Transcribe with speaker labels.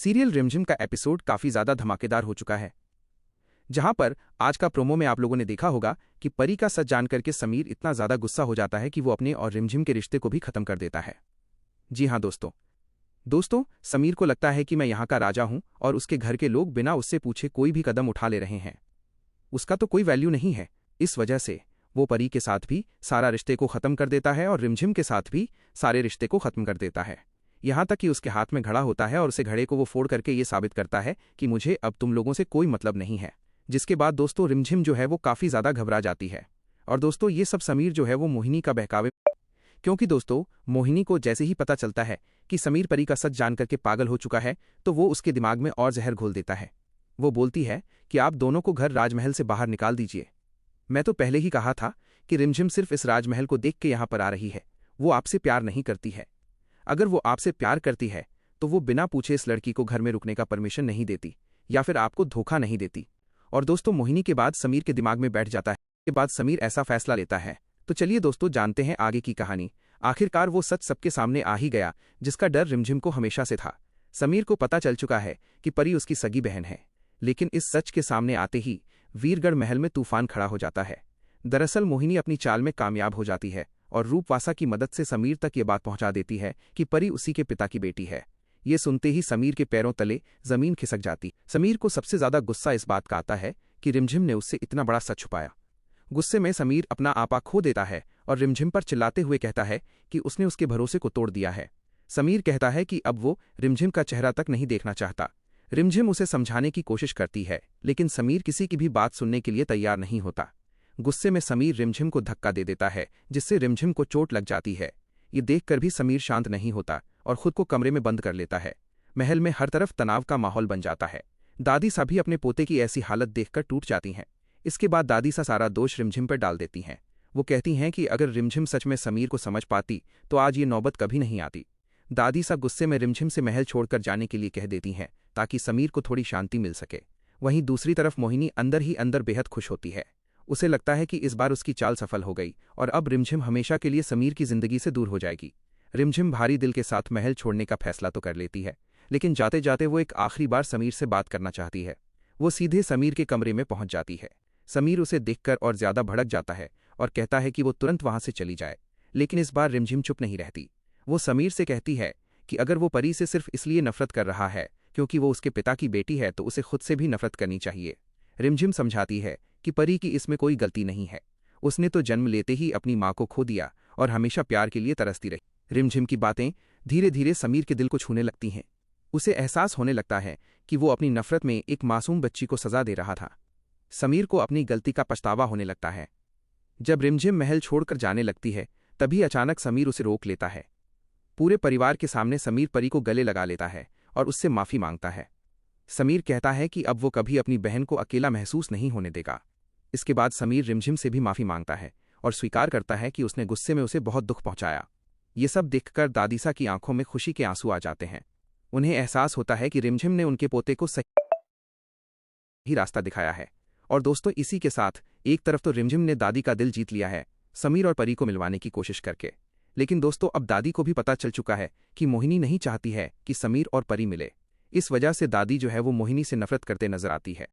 Speaker 1: Serial रिमझिम का episode काफी ज्यादा धमाकेदार हो चुका है। जहां पर आज का प्रोमो में आप लोगों ने देखा होगा कि परी का सच जानकर के समीर इतना ज्यादा गुस्सा हो जाता है कि वो अपने और रिमझिम के रिश्ते को भी खत्म कर देता है। जी हां दोस्तों, समीर को लगता है कि मैं यहाँ का राजा हूं और उसके घर के लोग बिना उससे पूछे कोई भी कदम उठा ले रहे हैं। उसका तो कोई वैल्यू नहीं है। इस वजह से वो परी के साथ भी सारा रिश्ते को खत्म कर देता है और रिमझिम के साथ भी सारे रिश्ते को खत्म कर देता है। यहाँ तक कि उसके हाथ में घड़ा होता है और उसे घड़े को वो फोड़ करके ये साबित करता है कि मुझे अब तुम लोगों से कोई मतलब नहीं है। जिसके बाद दोस्तों रिमझिम जो है वो काफी ज्यादा घबरा जाती है। और दोस्तों ये सब समीर जो है वो मोहिनी का बहकावे, क्योंकि दोस्तों मोहिनी को जैसे ही पता चलता है कि समीर परी का सच जान करके पागल हो चुका है तो वो उसके दिमाग में और जहर घोल देता है। वो बोलती है कि आप दोनों को घर राजमहल से बाहर निकाल दीजिए। मैं तो पहले ही कहा था कि रिमझिम सिर्फ इस राजमहल को देख के यहाँ पर आ रही है, वो आपसे प्यार नहीं करती है। अगर वो आपसे प्यार करती है तो वो बिना पूछे इस लड़की को घर में रुकने का परमिशन नहीं देती या फिर आपको धोखा नहीं देती। और दोस्तों मोहिनी के बाद समीर के दिमाग में बैठ जाता है। के बाद समीर ऐसा फैसला लेता है। तो चलिए दोस्तों जानते हैं आगे की कहानी। आखिरकार वो सच सबके सामने आ ही गया जिसका डर रिमझिम को हमेशा से था। समीर को पता चल चुका है कि परी उसकी सगी बहन है, लेकिन इस सच के सामने आते ही वीरगढ़ महल में तूफान खड़ा हो जाता है। दरअसल मोहिनी अपनी चाल में कामयाब हो जाती है और रूपवासा की मदद से समीर तक ये बात पहुंचा देती है कि परी उसी के पिता की बेटी है। ये सुनते ही समीर के पैरों तले जमीन खिसक जाती। समीर को सबसे ज्यादा गुस्सा इस बात का आता है कि रिमझिम ने उससे इतना बड़ा सच छुपाया। गुस्से में समीर अपना आपा खो देता है और रिमझिम पर चिल्लाते हुए कहता है कि उसने उसके भरोसे को तोड़ दिया है। समीर कहता है कि अब वो रिमझिम का चेहरा तक नहीं देखना चाहता। रिमझिम उसे समझाने की कोशिश करती है, लेकिन समीर किसी की भी बात सुनने के लिए तैयार नहीं होता। गुस्से में समीर रिमझिम को धक्का दे देता है जिससे रिमझिम को चोट लग जाती है। ये देखकर भी समीर शांत नहीं होता और खुद को कमरे में बंद कर लेता है। महल में हर तरफ तनाव का माहौल बन जाता है। दादी सा भी अपने पोते की ऐसी हालत देखकर टूट जाती हैं। इसके बाद दादी सा सारा दोष रिमझिम पर डाल देती हैं। वो कहती हैं कि अगर रिमझिम सच में समीर को समझ पाती तो आज ये नौबत कभी नहीं आती। दादी सा गुस्से में रिमझिम से महल छोड़कर जाने के लिए कह देती हैं ताकि समीर को थोड़ी शांति मिल सके। वहीं दूसरी तरफ मोहिनी अंदर ही अंदर बेहद खुश होती है। उसे लगता है कि इस बार उसकी चाल सफल हो गई और अब रिमझिम हमेशा के लिए समीर की जिंदगी से दूर हो जाएगी। रिमझिम भारी दिल के साथ महल छोड़ने का फैसला तो कर लेती है, लेकिन जाते जाते वो एक आखिरी बार समीर से बात करना चाहती है। वो सीधे समीर के कमरे में पहुंच जाती है। समीर उसे देखकर और ज्यादा भड़क जाता है और कहता है कि वो तुरंत वहां से चली जाए, लेकिन इस बार रिमझिम चुप नहीं रहती। वो समीर से कहती है कि अगर वो परी से सिर्फ इसलिए नफरत कर रहा है क्योंकि वो उसके पिता की बेटी है तो उसे खुद से भी नफरत करनी चाहिए। रिमझिम समझाती है कि परी की इसमें कोई गलती नहीं है। उसने तो जन्म लेते ही अपनी माँ को खो दिया और हमेशा प्यार के लिए तरसती रही। रिमझिम की बातें धीरे धीरे समीर के दिल को छूने लगती हैं। उसे एहसास होने लगता है कि वो अपनी नफरत में एक मासूम बच्ची को सजा दे रहा था। समीर को अपनी गलती का पछतावा होने लगता है। जब रिमझिम महल छोड़कर जाने लगती है तभी अचानक समीर उसे रोक लेता है। पूरे परिवार के सामने समीर परी को गले लगा लेता है और उससे माफी मांगता है। समीर कहता है कि अब वो कभी अपनी बहन को अकेला महसूस नहीं होने देगा। इसके बाद समीर रिमझिम से भी माफी मांगता है और स्वीकार करता है कि उसने गुस्से में उसे बहुत दुख पहुंचाया। ये सब देखकर दादीसा की आंखों में खुशी के आंसू आ जाते हैं। उन्हें एहसास होता है कि रिमझिम ने उनके पोते को सही रास्ता दिखाया है। और दोस्तों इसी के साथ एक तरफ तो रिमझिम ने दादी का दिल जीत लिया है समीर और परी को मिलवाने की कोशिश करके, लेकिन दोस्तों अब दादी को भी पता चल चुका है कि मोहिनी नहीं चाहती है कि समीर और परी मिले। इस वजह से दादी जो है वो मोहिनी से नफरत करते नजर आती है।